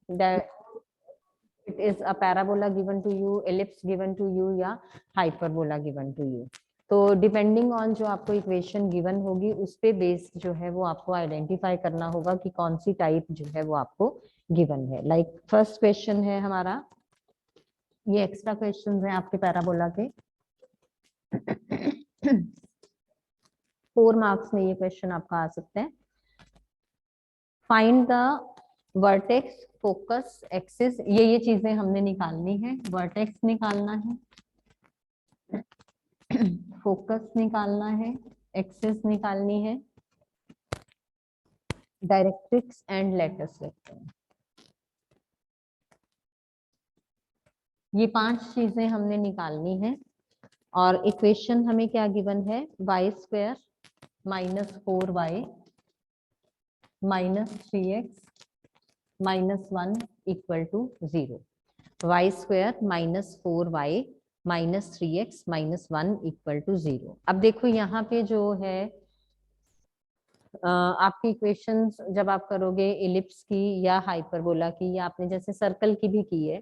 It is a parabola given to you, ellipse given to you या hyperbola given to you. तो depending on जो आपको equation given होगी उस पे बेस्ड जो है वो आपको आइडेंटिफाई करना होगा कि कौन सी टाइप जो है वो आपको गिवन है। लाइक फर्स्ट क्वेश्चन है हमारा, ये एक्स्ट्रा क्वेश्चंस हैं आपके पैराबोला के 4 मार्क्स में ये क्वेश्चन आपका आ सकते हैं। Find the vertex, focus, axis, ये चीजें हमने निकालनी है। वर्टेक्स निकालना है, फोकस निकालना है, एक्सिस निकालनी है, डायरेक्ट्रिक्स एंड लेटस लिखते हैं। ये 5 चीजें हमने निकालनी है और इक्वेशन हमें क्या गिवन है, y² -4y -3x -1 = 0। y² -4y -3x -1 = 0। अब देखो यहाँ पे जो है आपकी इक्वेशंस जब आप करोगे एलिप्स की या हाइपरबोला की या आपने जैसे सर्कल की भी की है,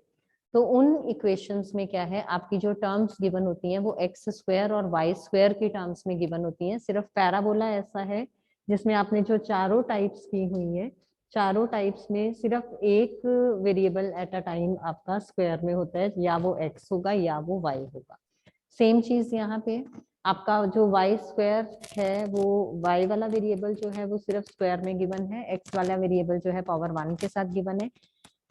तो उन इक्वेशंस में क्या है, आपकी जो टर्म्स गिवन होती हैं वो x² और y² की टर्म्स में गिवन होती हैं। सिर्फ पैराबोला ऐसा है जिसमें आपने जो चारों टाइप्स की हुई है, चारों टाइप्स में सिर्फ एक वेरिएबल एट अ टाइम आपका स्क्वायर में होता है, या वो x होगा या वो y होगा। सेम चीज यहाँ पे आपका जो y² है वो y वाला वेरिएबल जो है वो सिर्फ स्क्वायर में गिवन है, x वाला वेरिएबल जो है पावर 1 के साथ गिवन है।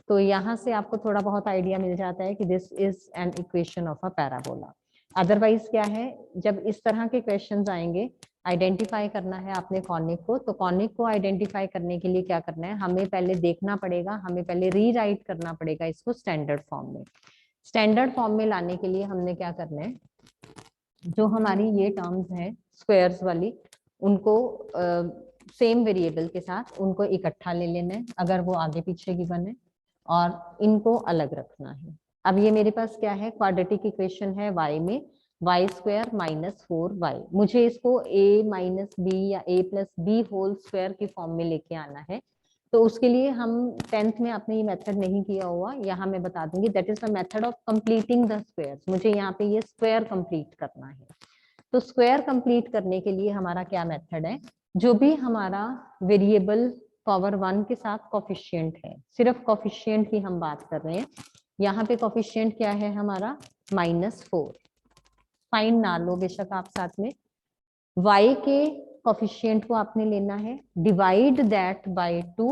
तो यहाँ से आपको थोड़ा बहुत आइडिया मिल जाता है कि this is an equation of a parabola. Otherwise क्या है, जब इस तरह के क्वेश्चंस आएंगे, आइडेंटिफाई करना है आपने कॉनिक को, तो कॉनिक को आइडेंटिफाई करने के लिए क्या करना है, हमें पहले देखना पड़ेगा, हमें पहले रीराइट करना पड़ेगा इसको स्टैंडर्ड फॉर्म में। स्टैंडर्ड फॉर्म में लाने के लिए हमने क्या करना है, जो हमारी ये टर्म्स हैं स्क्वायर्स वाली, उनको सेम वेरिएबल के साथ उनको इकट्ठा ले लेना है अगर वो आगे पीछे गिवन है, और इनको अलग रखना है। अब ये मेरे पास क्या है, क्वाड्रेटिक इक्वेशन है y में y² -4y। मुझे इसको a - b या a+b² की फॉर्म में लेके आना है। तो उसके लिए हम 10th में आपने ये मेथड नहीं किया हुआ, यहाँ मैं बता दूंगी, that is the method of completing the squares. मुझे यहाँ पे ये स्क्वायर कंप्लीट करना है। तो स्क्वायर कंप्लीट करने के लिए हमारा क्या मेथड है, जो भी हमारा वेरिएबल पावर 1 के साथ कोफिशिएंट है, सिर्फ कोफिशिएंट की हम बात कर रहे हैं। यहाँ पे कोफिशिएंट क्या है हमारा, -4। साइन ना लो बेशक आप साथ में, y के कोफिशिएंट को आपने लेना है, डिवाइड दैट बाय 2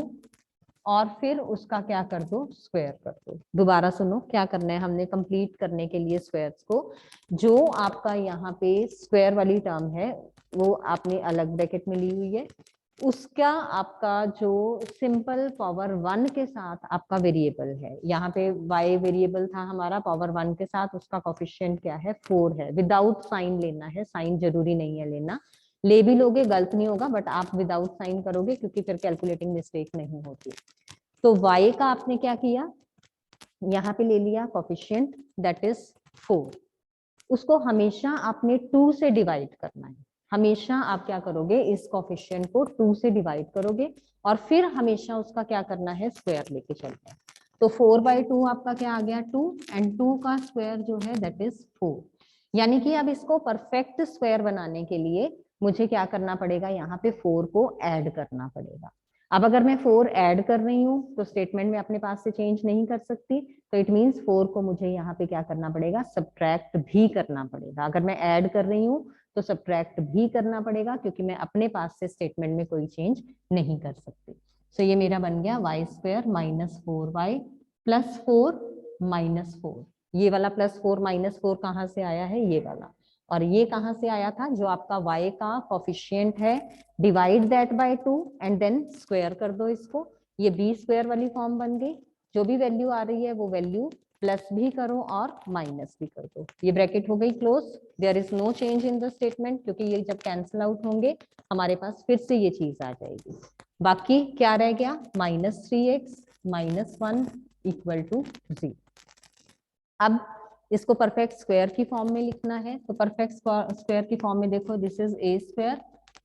और फिर उसका क्या कर दो, स्क्वायर कर दो। दोबारा सुनो क्या करना है, हमने कंप्लीट करने के लिए स्क्वायर्स को, जो आपका यहाँ पे स्क्वायर वाली टर्म है वो आपने अलग ब्रैकेट में ली हुई है, उसका आपका जो सिंपल पावर 1 के साथ आपका वेरिएबल है, यहाँ पे y वेरिएबल था हमारा पावर 1 के साथ, उसका कोफिशिएंट क्या है, 4 है। विदाउट साइन लेना है, साइन जरूरी नहीं है लेना, ले भी लोगे गलत नहीं होगा, बट आप विदाउट साइन करोगे क्योंकि फिर कैलकुलेटिंग मिस्टेक नहीं होती। तो y का आपने क्या किया, यहाँ पे ले लिया कोफिशिएंट दैट इज 4, उसको हमेशा आपने 2 से डिवाइड करना है। हमेशा आप क्या करोगे, इस कोफिशिएंट को 2 से डिवाइड करोगे और फिर हमेशा उसका क्या करना है, स्क्वायर लेके चलना है। तो 4/2 आपका क्या आ गया, 2, एंड 2 का स्क्वायर जो है दैट इज 4। यानी कि अब इसको परफेक्ट स्क्वायर बनाने के लिए मुझे क्या करना पड़ेगा, यहाँ पे 4 को ऐड करना पड़ेगा। अब अगर मैं 4 ऐड कर रही हूँ तो स्टेटमेंट में अपने पास से चेंज नहीं कर सकती, तो इट मीन्स 4 को मुझे यहाँ पे क्या करना पड़ेगा, सब्ट्रैक्ट भी करना पड़ेगा। अगर मैं ऐड कर रही हूँ तो सब्ट्रैक्ट भी करना पड़ेगा, क्योंकि मैं अपने पास से स्टेटमेंट में कोई चेंज नहीं कर सकती। सो ये मेरा बन गया y² -4y +4 -4। ये वाला +4 -4 कहाँ से आया है, ये वाला, और ये कहाँ से आया था, जो आपका y का कोफिशिएंट है, divide that by 2 and then square कर दो इसको। ये b² वाली फॉर्म बन गई, जो भी वैल्यू आ रही है वो वैल्यू प्लस भी करो और माइनस भी कर दो। ये ब्रैकेट हो गई close, there is no change in the statement, क्योंकि ये जब कैंसिल आउट होंगे हमारे पास फिर से ये चीज आ जाएगी। बाकी क्या रह गया, -3x -1 = 0। अब इसको परफेक्ट स्क्वायर की फॉर्म में लिखना है, तो परफेक्ट स्क्वायर की फॉर्म में देखो, this is a²,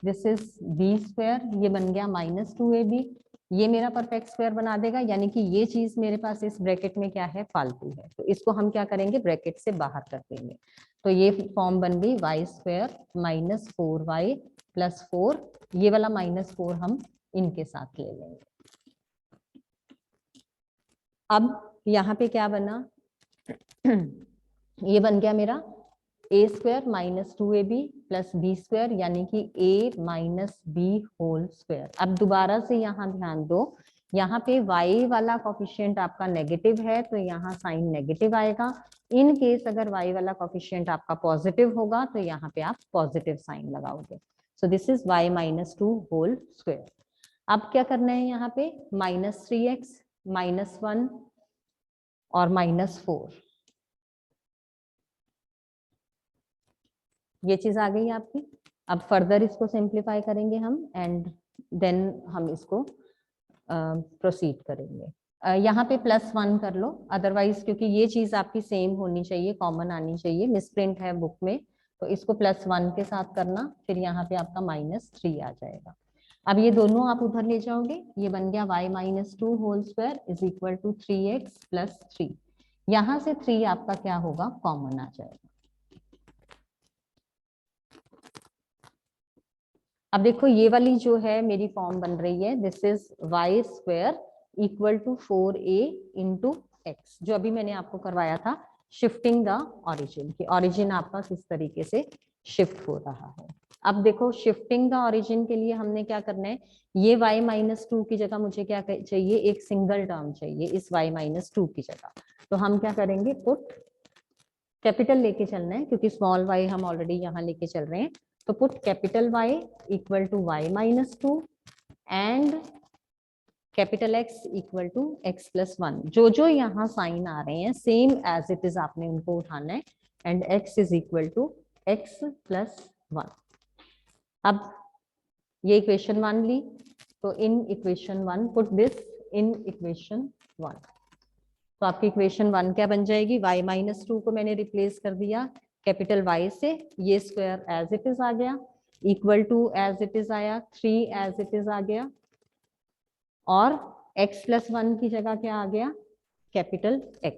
this is b², ये बन गया -2ab, ये मेरा परफेक्ट स्क्वायर बना देगा, यानी कि ये चीज मेरे पास इस ब्रैकेट में क्या है, फालतू है, तो इसको हम क्या करेंगे, ब्रैकेट से बाहर कर देंगे। तो ये फॉर्म बन गई Y square minus 4y plus 4, ये वाला -4 हम इनके साथ ले लेंगे। अब यहाँ पे क्या बना, ये बन गया मेरा a square minus 2ab plus b square, यानी कि a minus b whole square. अब दोबारा से यहाँ ध्यान दो, यहाँ पे y वाला कोफिशिएंट आपका नेगेटिव है तो यहाँ साइन नेगेटिव आएगा। इन केस अगर y वाला कोफिशिएंट आपका पॉजिटिव होगा तो यहाँ पे आप पॉजिटिव साइन लगाओगे। So this is y minus 2 whole square. अब क्या करना है, यहाँ पे -3x -1 और -4, ये चीज आ गई आपकी। अब फर्दर इसको सिंप्लीफाई करेंगे हम एंड देन हम इसको प्रोसीड करेंगे। यहाँ पे +1 कर लो, अदरवाइज क्योंकि ये चीज आपकी सेम होनी चाहिए, कॉमन आनी चाहिए, मिसप्रिंट है बुक में, तो इसको +1 के साथ करना, फिर यहाँ पे आपका -3 आ जाएगा। अब ये दोनों आप उधर ले जाओगे, ये बन गया y minus 2 whole square is equal to 3x plus 3। यहाँ से 3 आपका क्या होगा, कॉमन आ जाएगा। अब देखो ये वाली जो है मेरी फॉर्म बन रही है, this is y square equal to 4a into x, जो अभी मैंने आपको करवाया था शिफ्टिंग द ओरिजिन, की ओरिजिन आपका किस तरीके से शिफ्ट हो रहा है। अब देखो शिफ्टिंग द ओरिजिन के लिए हमने क्या करना है, ये y माइनस 2 की जगह मुझे क्या चाहिए, एक सिंगल टर्म चाहिए इस y माइनस 2 की जगह। तो हम क्या करेंगे, पुट कैपिटल लेके चलना है क्योंकि स्मॉल y हम ऑलरेडी यहाँ लेके चल रहे हैं। तो put capital Y equal to y minus 2 and capital X equal to x plus 1। जो जो यहाँ साइन आ रहे हैं सेम एज इट इज आपने उनको उठाना है, and x is equal to x plus 1। अब ये इक्वेशन 1 ली, तो in equation 1 put this in equation 1। तो आपकी इक्वेशन 1 क्या बन जाएगी, y माइनस 2 को मैंने रिप्लेस कर दिया कैपिटल Y से, ये स्क्वायर एज इट इज आ गया, equal to as it is आया, 3 एज इट इज आ गया, और x प्लस 1 की जगह क्या आ गया, कैपिटल X।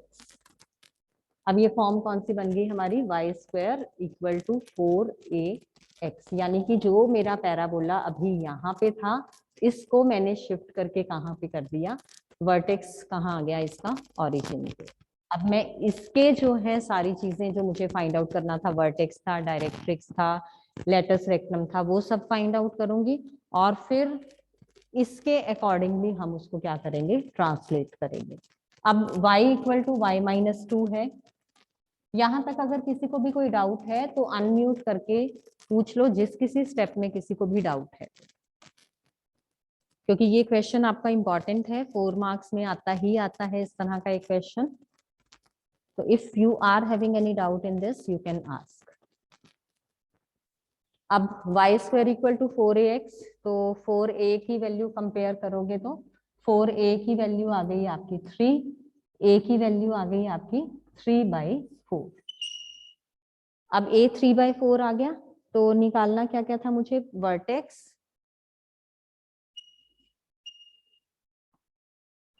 अब ये फॉर्म कौन सी बन गई हमारी, y square equal to 4ax, यानी कि जो मेरा पैराबोला अभी यहाँ पे था इसको मैंने शिफ्ट करके कहाँ पे कर दिया, वर्टेक्स कहाँ आ गया इसका, ओरिजिन पे। अब मैं इसके जो है सारी चीजें जो मुझे फाइंड आउट करना था, वर्टेक्स था, डायरेक्ट्रिक्स था, लेटस रेक्टम था, वो सब फाइंड आउट करूंगी, और फिर इसके अकॉर्डिंगली हम उसको क्या करेंगे, ट्रांसलेट करेंगे। अब y equal to y minus 2 है। यहां तक अगर किसी को भी कोई डाउट है तो अनम्यूट करके पूछ लो, जिस किसी स्टेप में किसी को भी डाउट है, क्योंकि ये क्वेश्चन आपका इंपॉर्टेंट है, 4 मार्क्स में आता ही आता है इस तरह का एक क्वेश्चन। तो if you are having any doubt in this you can ask. अब y square equal to 4ax, तो 4a की वैल्यू कंपेयर करोगे तो 4a की वैल्यू आ गई आपकी 3, a की वैल्यू आ गई आपकी 3/4। अब a 3/4 आ गया, तो निकालना क्या क्या था मुझे, vertex,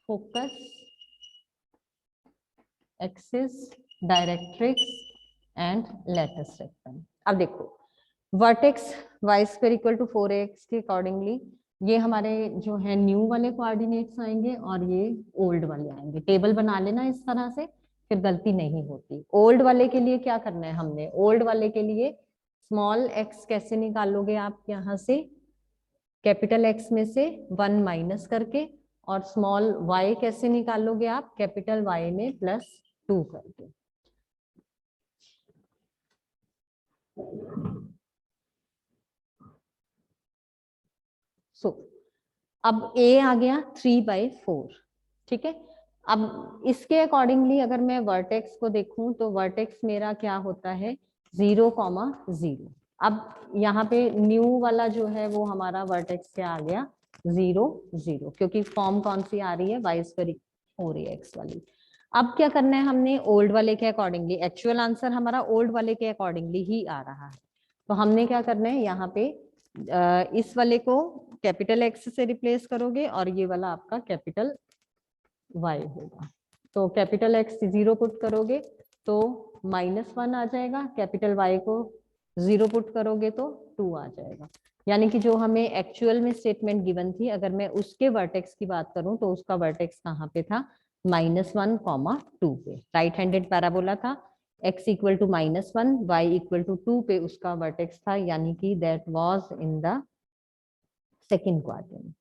focus, axis, directrix and latus rectum. अब देखो vertex y square equal to 4ax के अकॉर्डिंगली ये हमारे जो है न्यू वाले कोऑर्डिनेट्स आएंगे और ये ओल्ड वाले आएंगे। टेबल बना लेना इस तरह से, फिर गलती नहीं होती। ओल्ड वाले के लिए क्या करना है हमने, ओल्ड वाले के लिए स्मॉल x कैसे निकालोगे आप, यहाँ से कैपिटल X में से 1 माइनस करके, और स्मॉल y कैसे निकालोगे आप, कैपिटल Y में +2 करके। अब a आ गया 3/4, ठीक है। अब इसके अकॉर्डिंगली अगर मैं वर्टेक्स को देखूं तो वर्टेक्स मेरा क्या होता है, 0,0। अब यहाँ पे न्यू वाला जो है वो हमारा वर्टेक्स क्या आ गया, 0 0, क्योंकि फॉर्म कौन सी आ रही है, y स्क्वायर 4ax वाली। अब क्या करना है हमने, ओल्ड वाले के अकॉर्डिंगली, एक्चुअल आंसर हमारा ओल्ड वाले के अकॉर्डिंगली ही आ रहा है, तो हमने क्या करना है यहाँ पे इस वाले को कैपिटल एक्स से रिप्लेस करोगे और ये वाला आपका कैपिटल वाई होगा। तो कैपिटल एक्स 0 पुट करोगे तो -1 आ जाएगा, कैपिटल वाई को 0 पुट करोगे तो 2 आ जाएगा। यानी कि जो हमें एक्चुअल में स्टेटमेंट गिवन थी, अगर मैं उसके वर्टेक्स की बात करूं तो उसका वर्टेक्स कहाँ पे था, -1, 2 पे। राइट हैंडेड पैराबोला था, x equal to -1, y equal to 2 पे उसका वर्टेक्स था, यानी कि that was in the second quadrant.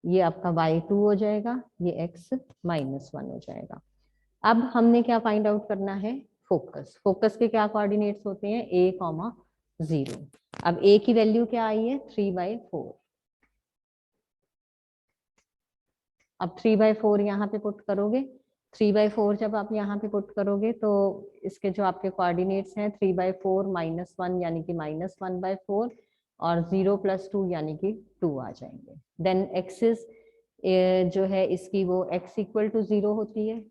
ये आपका y2 हो जाएगा, ये x -1 हो जाएगा। अब हमने क्या फाइंड आउट करना है, फोकस। फोकस के क्या कोऑर्डिनेट्स होते हैं, a, 0। अब a की वैल्यू क्या आई है, 3/4। अब 3/4 यहाँ पे पुट करोगे, 3/4 जब आप यहाँ पे पुट करोगे तो इसके जो आपके कोऑर्डिनेट्स हैं 3/4 -1 यानी कि -1/4 और 0 + 2 यानी कि 2 आ जाएंगे। देन एक्सिस जो है इसकी वो x = 0 होती है,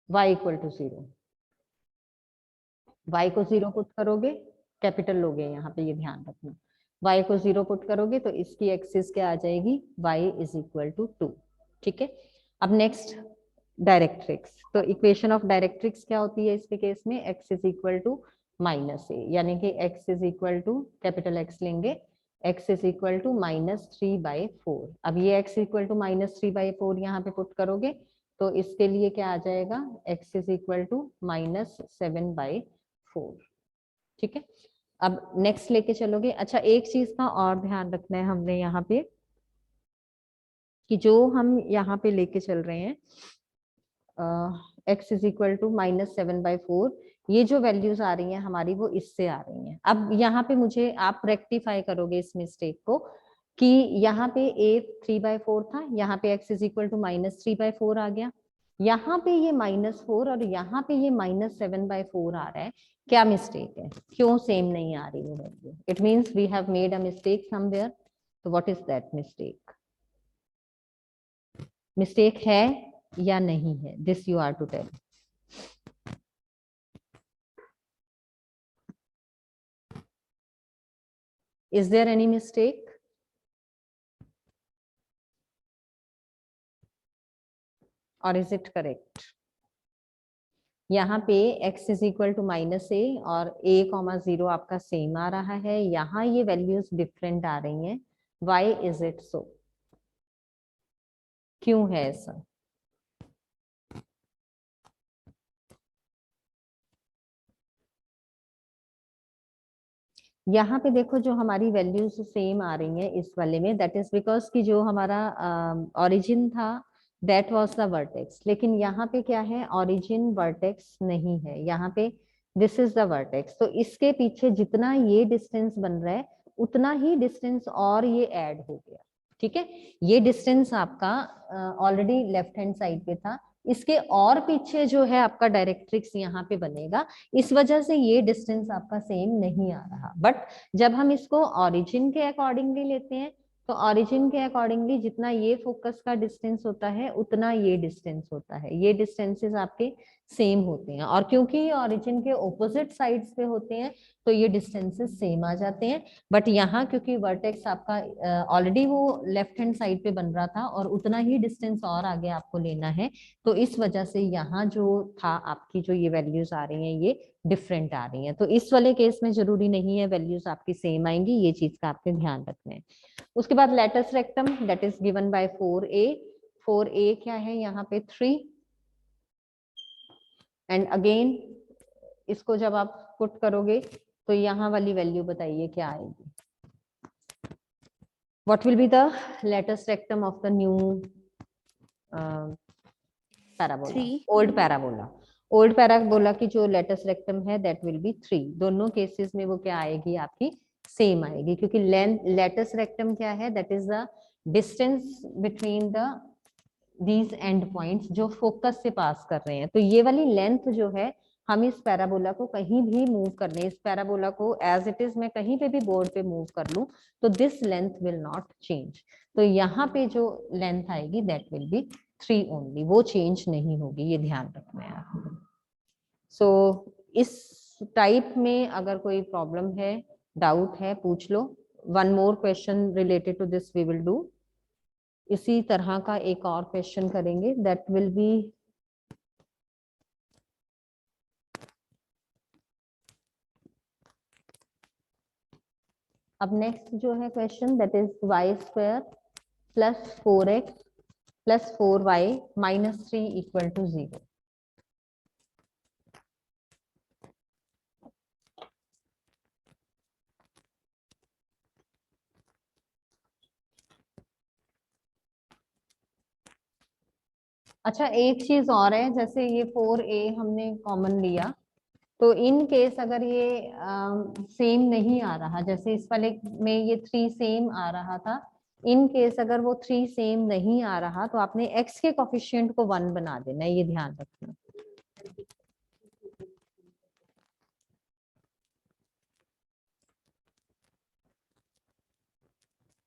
y = 0। y को 0 पुट करोगे, कैपिटल लोगे यहाँ पे, ये ध्यान रखना। y को 0 पुट करोगे तो इसकी एक्सिस क्या आ जाएगी, y = 2। ठीक है। अब नेक्स्ट डायरेक्ट्रिक्स। तो इक्वेशन ऑफ डायरेक्ट्रिक्स क्या होती है इसके केस में, x = -a, यानी कि x कैपिटल X लेंगे, x -3/4। अब ये x -3/4 यहाँ पे पुट करोगे तो इसके लिए क्या आ जाएगा, x -7/4। ठीक है। अब नेक्स्ट लेके चलोगे। अच्छा, एक चीज का और ध्यान रखना है हमने यहाँ पे, कि जो हम यहाँ पे लेके चल रहे हैं x -7/4, ये जो वैल्यूज आ रही हैं हमारी वो इससे आ रही हैं। अब यहाँ पे मुझे आप रेक्टिफाई करोगे इस मिस्टेक को, कि यहाँ पे a 3/4 था, यहाँ पे x -3/4 आ गया, यहाँ पे ये -4 और यहाँ पे ये -7/4 आ रहा है। क्या मिस्टेक है, क्यों सेम नहीं आ रही है value? It means we have made a mistake somewhere. तो what is that mistake? Mistake है या नहीं है, this you are to tell. Is there any mistake? Or is it correct? यहाँ पे x = -a और a, 0 आपका सेम आ रहा है, यहाँ ये वैल्यूज डिफरेंट आ रही हैं। Why is it so? क्यों है ऐसा? यहाँ पे देखो जो हमारी वैल्यूज सेम आ रही हैं इस वाले में, दैट इज बिकॉज कि जो हमारा ओरिजिन था दैट वाज द वर्टेक्स, लेकिन यहाँ पे क्या है, ओरिजिन वर्टेक्स नहीं है, यहाँ पे दिस इज द वर्टेक्स। तो इसके पीछे जितना ये डिस्टेंस बन रहा है उतना ही डिस्टेंस और ये ऐड हो गया। ठीक है, ये डिस्टेंस आपका ऑलरेडी लेफ्ट हैंड साइड पे था, इसके और पीछे जो है आपका डायरेक्ट्रिक्स यहाँ पे बनेगा, इस वजह से ये डिस्टेंस आपका सेम नहीं आ रहा। बट जब हम इसको ओरिजिन के अकॉर्डिंगली लेते हैं तो ओरिजिन के अकॉर्डिंगली जितना ये फोकस का डिस्टेंस होता है उतना ये डिस्टेंस होता है, ये डिस्टेंसेस आपके सेम होते हैं। और क्योंकि ये ओरिजिन के ऑपोजिट साइड्स पे होते हैं तो ये डिस्टेंसेस सेम आ जाते हैं। बट यहाँ क्योंकि वर्टेक्स आपका ऑलरेडी वो लेफ्ट हैंड साइड पे बन रहा था और उतना ही डिस्टेंस और आगे आपको लेना है, तो इस वजह से यहाँ जो था आपकी जो ये वैल्यूज आ रही हैं ये डिफरेंट आ रही हैं। तो इस वाले केस में जरूरी नहीं है वैल्यूज आपकी सेम आएंगी, ये चीज का आपके ध्यान रखना है। उसके बाद latus rectum that is given by 4a। 4a क्या है यहाँ पे 3, एंड अगेन इसको जब आप पुट करोगे तो यहाँ वाली वैल्यू बताइए क्या आएगी। What will be the latus rectum of the new parabola, old parabola? Old parabola की जो लेटेस्ट रेक्टम है दैट विल बी 3। दोनों केसेस में वो क्या आएगी आपकी, सेम आएगी, क्योंकि लेटेस्ट रेक्टम क्या है, that is the distance between the these and points जो फोकस से पास कर रहे हैं। तो ये वाली लेंथ जो है हम इस पैराबोला को कहीं भी मूव कर लें, इस पैराबोला को एज इट इज मैं कहीं पे भी बोर्ड पे मूव कर लूं तो this length will not change. तो यहाँ पे जो लेंथ आएगी दैट विल बी 3 ओनली, वो चेंज नहीं होगी, ये ध्यान रखना है आपको। सो इस टाइप में अगर कोई प्रॉब्लम है, डाउट है, पूछ लो, one more question related to this we will do. इसी तरह का एक और क्वेश्चन करेंगे, दैट विल बी अब नेक्स्ट जो है question that is y square plus 4x plus 4y minus 3 equal to 0। अच्छा, एक चीज और है, जैसे ये 4a हमने कॉमन लिया, तो इन केस अगर ये सेम नहीं आ रहा, जैसे इस वाले में ये 3 सेम आ रहा था, इन केस अगर वो 3 सेम नहीं आ रहा तो आपने x के कोफिशिएंट को 1 बना देना, ये ध्यान रखना।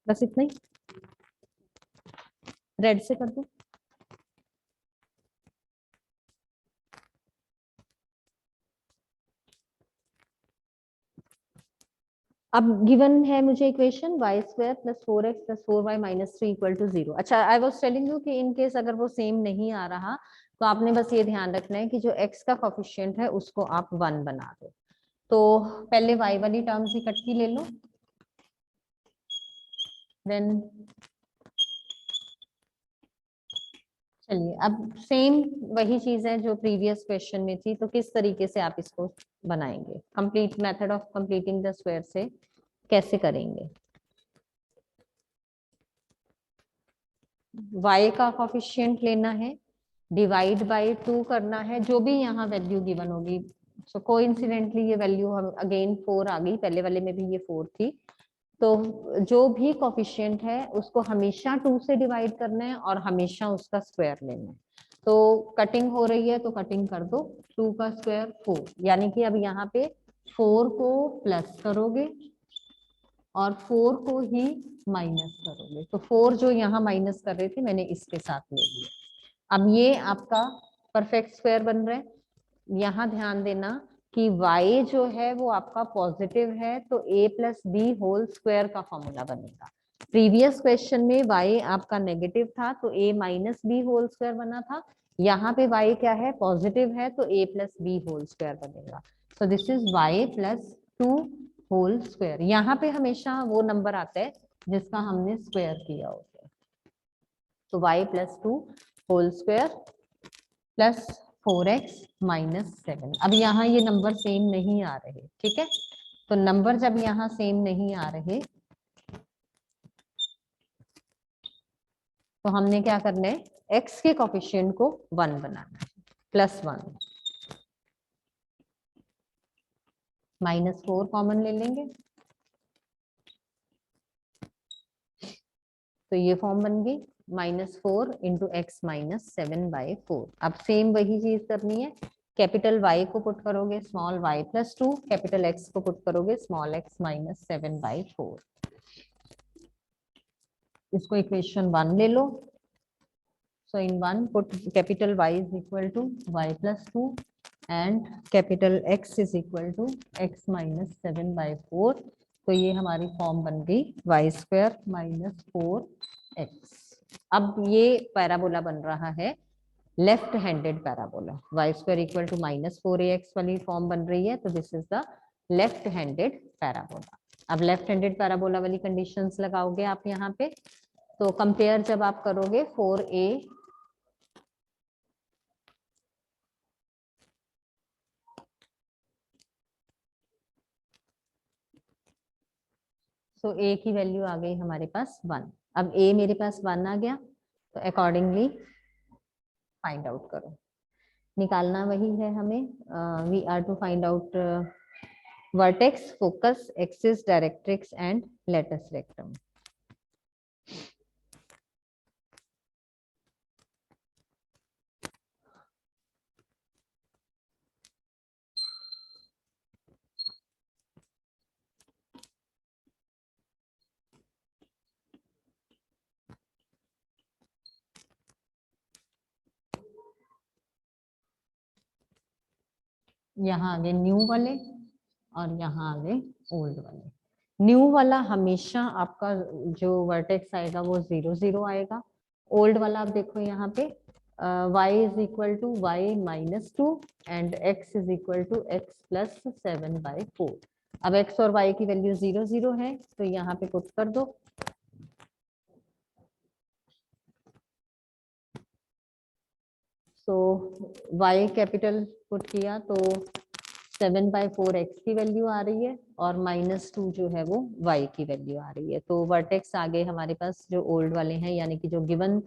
बस इतना ही, रेड से कर दो। अब गिवन है मुझे equation y square plus 4x plus 4y minus 3 equal to 0। अच्छा, आई वाज टेलिंग यू कि इन केस अगर वो सेम नहीं आ रहा तो आपने बस ये ध्यान रखना है कि जो x का कोफिशिएंट है उसको आप 1 बना दो। तो पहले y वाली टर्म्स इकट्ठी ले लो, देन चलिए अब सेम वही चीज है जो प्रीवियस क्वेश्चन में थी, तो किस तरीके से आप इसको बनाएंगे, complete method of completing the square से कैसे करेंगे। y का कोफिशिएंट लेना है, डिवाइड बाय 2 करना है, जो भी यहाँ वैल्यू गिवन होगी। सो कोइंसिडेंटली ये वैल्यू हम अगेन 4 आ गई, पहले वाले में भी ये 4 थी। तो जो भी कोफिशिएंट है उसको हमेशा 2 से डिवाइड करना है और हमेशा उसका स्क्वायर लेना है। तो कटिंग हो रही है तो कटिंग कर दो, 2 का स्क्वायर 4, यानी कि अब यहाँ पे 4 को प्लस करोगे और 4 को ही माइनस करोगे। तो 4 जो यहाँ माइनस कर रहे थे मैंने इसके साथ ले लिया। अब ये आपका परफेक्ट स्क्वायर बन रहा है। यहाँ ध्यान देना कि y जो है वो आपका पॉजिटिव है, तो a plus b whole square का फॉर्मूला बनेगा। प्रीवियस क्वेश्चन में y आपका नेगेटिव था तो a minus b whole square बना था। यहाँ पे y क्या है, पॉजिटिव है, तो a plus b whole square बनेगा। So this is y plus 2 whole square. यहाँ पे हमेशा वो नंबर आता है जिसका हमने स्क्वायर किया होता है। तो y plus 2 whole square plus 4x minus 7। अब यहाँ ये नंबर सेम नहीं आ रहे, ठीक है। तो नंबर जब यहाँ सेम नहीं आ रहे तो हमने क्या करना है, x के कोफिशिएंट को 1 बनाना है, प्लस 1 माइनस 4 कॉमन ले लेंगे, तो ये फॉर्म बन गई -4 इंटू एक्स माइनस 7/4। अब सेम वही चीज करनी है, कैपिटल Y को पुट करोगे small y plus 2, capital X को पुट करोगे स्मॉल x माइनस 7/4। इसको इक्वेशन 1 ले लो। So in 1 put capital Y is equal to y plus 2 and capital X is equal to x minus 7/4। तो ये हमारी फॉर्म बन गई y स्क्वायर माइनस 4x। अब ये पैराबोला बन रहा है left handed parabola, y square equal to -4ax वाली फॉर्म बन रही है, तो this is the left handed parabola. अब लेफ्ट हैंडेड पैराबोला वाली कंडीशंस लगाओगे आप यहाँ पे, तो कंपेयर जब आप करोगे 4a तो a की वैल्यू आ गई हमारे पास 1। अब a मेरे पास 1 आ गया, तो अकॉर्डिंगली फाइंड आउट करो। निकालना वही है हमें, we are to find out vertex, focus, axis, directrix and latus rectum. यहाँ आगे न्यू वाले और यहाँ आगे ओल्ड वाले। न्यू वाला हमेशा आपका जो वर्टेक्स आएगा वो 0 0 आएगा। ओल्ड वाला आप देखो यहाँ पे y is equal to y minus 2 and x is equal to x plus 7/4। अब x और y की वैल्यू 0 0 है तो यहाँ पे पुट कर दो। सो y कैपिटल पुट किया तो 7/4 x की वैल्यू आ रही है और -2 जो है वो y की वैल्यू आ रही है। तो वर्टेक्स आगे हमारे पास जो ओल्ड वाले हैं यानी कि जो गिवन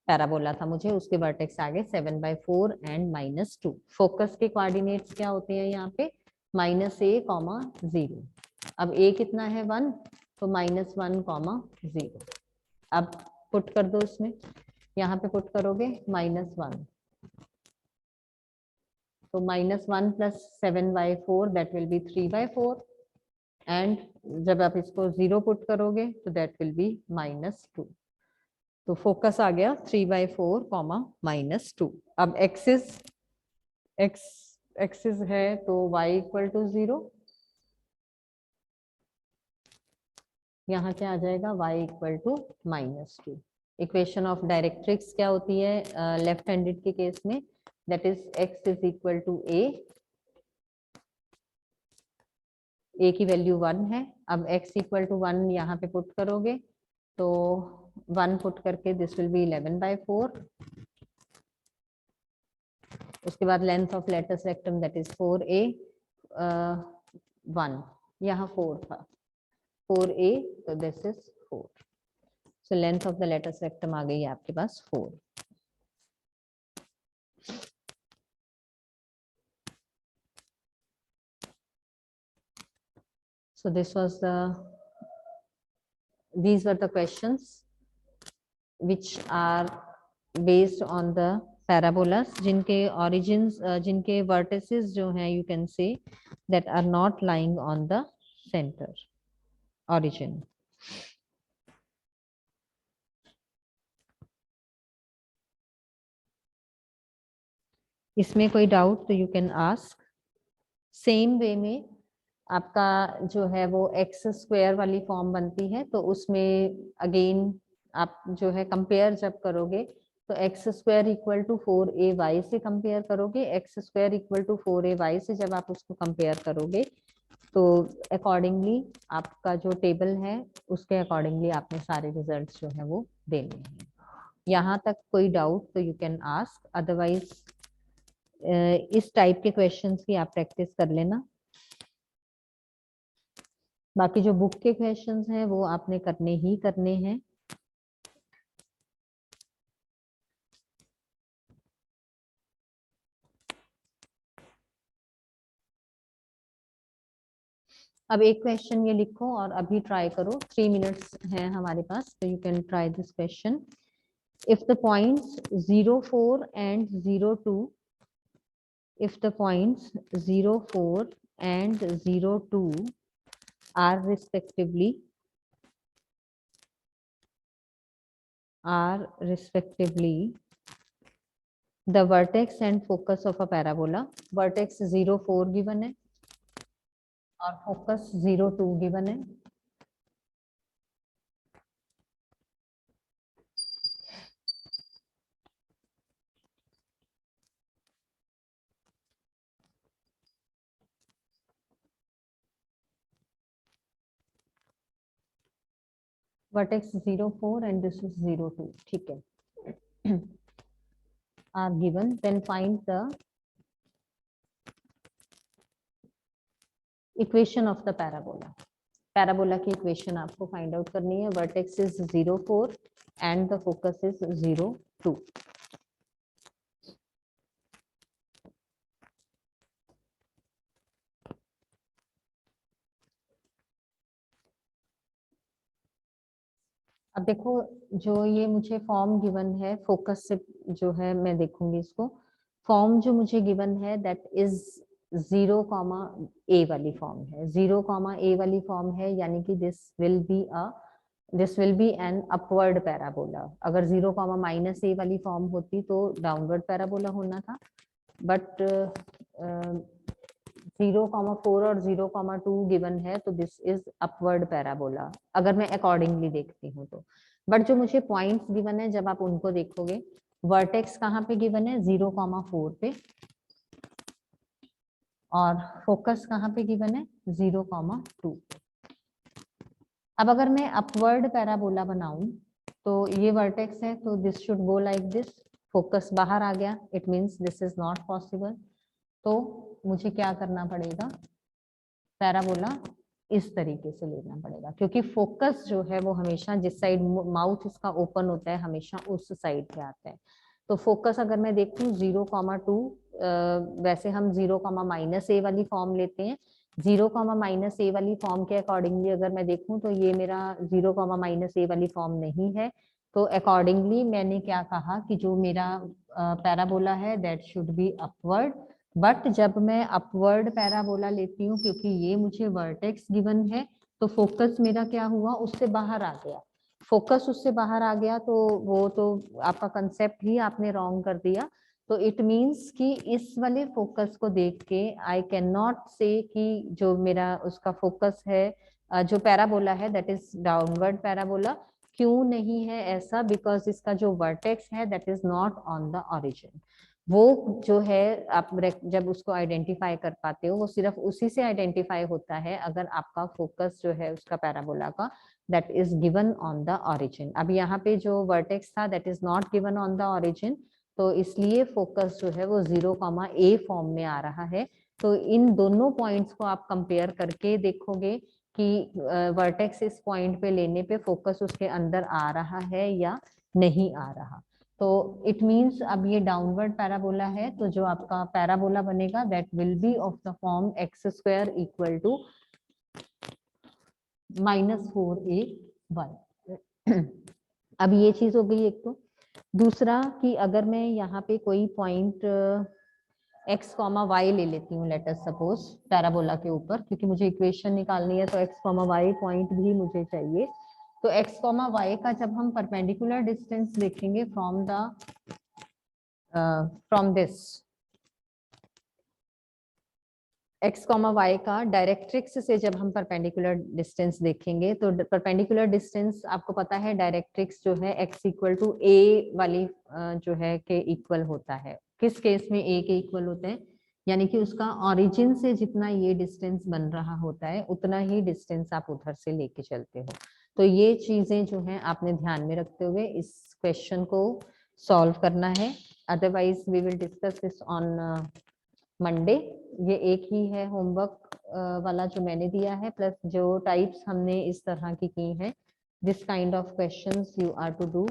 पैराबोला था मुझे उसके वर्टेक्स आगे 7/4 एंड -2। फोकस के कोऑर्डिनेट्स क्या होते हैं यहाँ पे -a, 0। अब a कितना है 1 तो -1, 0। अब पुट कर दो इसमें, यहाँ पे पुट करोगे -1 तो -1 plus 7/4 that will B 3/4 and जब आप इसको 0 पुट करोगे तो दैट विल बी -2। तो फोकस आ गया 3/4, -2। अब एक्सिस है तो y इक्वल टू 0, यहाँ क्या आ जाएगा y equal to -2। Equation of directrix क्या होती है लेफ्ट हैंडेड के केस में, that is x is equal to a की वैल्यू 1 है। अब x इक्वल टू 1 यहाँ पे पुट करोगे तो 1 पुट करके दिस विल बी 11/4। उसके बाद length of latus rectum that is 4a 1, यहाँ 4 था 4a तो this is 4। So length of the latus rectum आ गई है आपके पास 4। So these were the questions which are based on the parabolas जिनके origins जिनके vertices जो हैं you can say that are not lying on the center origin. इसमें कोई डाउट तो you can ask. Same way में आपका जो है वो एक्स स्क्वायर वाली फॉर्म बनती है तो उसमें अगेन आप जो है कंपेयर जब करोगे तो x square equal to 4ay से कंपेयर करोगे। X square equal to 4ay से जब आप उसको कंपेयर करोगे तो अकॉर्डिंगली आपका जो टेबल है उसके अकॉर्डिंगली आपने सारे रिजल्ट्स जो है वो देने हैं। यहाँ तक कोई डाउट तो यू कैन आस्क, अदरवाइज इस टाइप के क्वेश्चंस की आप प्रैक्टिस कर लेना। बाकी जो बुक के क्वेश्चंस हैं वो आपने करने ही करने हैं। अब एक क्वेश्चन ये लिखो और अभी ट्राई करो, 3 मिनट्स हैं हमारे पास तो you can try this question. If the points 0, 4 and 0, 2, if the points 0, 4 and 0, 2 are respectively the vertex and focus of a parabola, vertex 0, 4 given है और फोकस 0, 2 गिवन है। वर्टेक्स 0, 4 एंड दिस इज 0, 2, ठीक है, are given, then find the equation of the parabola. Parabola की equation आपको find out करनी है। Vertex is 0, 4 and the focus is 0, 2। अब देखो जो ये मुझे फॉर्म गिवन है फोकस से जो है मैं देखूंगी इसको, फॉर्म जो मुझे गिवन है दैट इज 0, A वाली फॉर्म है। 0, A वाली फॉर्म है यानी कि this will be an upward parabola. अगर 0, -A वाली फॉर्म होती तो डाउनवर्ड पैराबोला होना था, बट 0,4 और 0,2 गिवन है, तो दिस इज अपवर्ड पैराबोला अगर मैं अकॉर्डिंगली देखती हूँ तो। बट जो मुझे पॉइंट्स गिवन है जब आप उनको देखोगे, वर्टेक्स कहाँ पे गिवन है 0,4 पे, और फोकस कहाँ पे गिवन है 0,2 पे। अब अगर मैं अपवर्ड पैराबोला बनाऊं तो ये वर्टेक्स है, तो this should go like this, focus बाहर आ गया, it means this is not possible. तो मुझे क्या करना पड़ेगा, पैराबोला इस तरीके से लेना पड़ेगा, क्योंकि फोकस जो है वो हमेशा जिस साइड माउथ इसका ओपन होता है हमेशा उस साइड पे आता है। तो फोकस अगर मैं देखूं 0,2, वैसे हम 0,-a वाली फॉर्म लेते हैं, 0,-a वाली फॉर्म के अकॉर्डिंगली अगर मैं देखूं तो ये मेरा 0,-a वाली फॉर्म नहीं है। तो अकॉर्डिंगली मैंने क्या कहा कि जो मेरा पैराबोला है that should be upward. But जब मैं अपवर्ड पैराबोला लेती हूँ, क्योंकि ये मुझे वर्टेक्स गिवन है, तो फोकस मेरा क्या हुआ, उससे बाहर आ गया। फोकस उससे बाहर आ गया तो वो तो आपका कंसेप्ट ही आपने रॉन्ग कर दिया। तो इट मींस कि इस वाले फोकस को देख के आई कैन नॉट से कि जो मेरा उसका फोकस है जो पैराबोला है दैट इज डाउनवर्ड पैराबोला। क्यों नहीं है ऐसा, बिकॉज इसका जो वर्टेक्स है that is not on the origin. वो जो है आप जब उसको आइडेंटिफाई कर पाते हो वो सिर्फ उसी से आइडेंटिफाई होता है अगर आपका फोकस जो है उसका पैराबोला का that is given on the origin. अब यहाँ पे जो वर्टेक्स था that is not given on the origin, तो इसलिए फोकस जो है वो 0,a फॉर्म में आ रहा है। तो इन दोनों पॉइंट्स को आप कंपेयर करके देखोगे कि वर्टेक्स इस पॉइंट पे लेने पे फोकस उसके अंदर आ रहा है या नहीं आ रहा। तो इट मींस अब ये डाउनवर्ड पैराबोला है, तो जो आपका पैराबोला बनेगा that will be of the form x² equal to -4ay। अब ये चीज हो गई एक। तो दूसरा कि अगर मैं यहाँ पे कोई पॉइंट x, y ले लेती हूँ लेट अस सपोज पैराबोला के ऊपर, क्योंकि मुझे इक्वेशन निकालनी है तो x, y पॉइंट भी मुझे चाहिए। तो x, y का जब हम परपेंडिकुलर डिस्टेंस देखेंगे फ्रॉम दिस x, y का डायरेक्ट्रिक्स से जब हम परपेंडिकुलर डिस्टेंस देखेंगे तो परपेंडिकुलर डिस्टेंस आपको पता है डायरेक्ट्रिक्स जो है x इक्वल टू a वाली जो है के इक्वल होता है। किस केस में a के इक्वल होता है, यानी कि उसका ओरिजिन से जितना ये डिस्टेंस बन रहा होता है उतना ही डिस्टेंस आप उधर से लेके चलते हो। तो ये चीजें जो है आपने ध्यान में रखते हुए इस क्वेश्चन को सॉल्व करना है। Otherwise we will discuss this on Monday. ये एक ही है होमवर्क वाला जो मैंने दिया है, प्लस जो टाइप्स हमने इस तरह की हैं, this kind of questions you are to do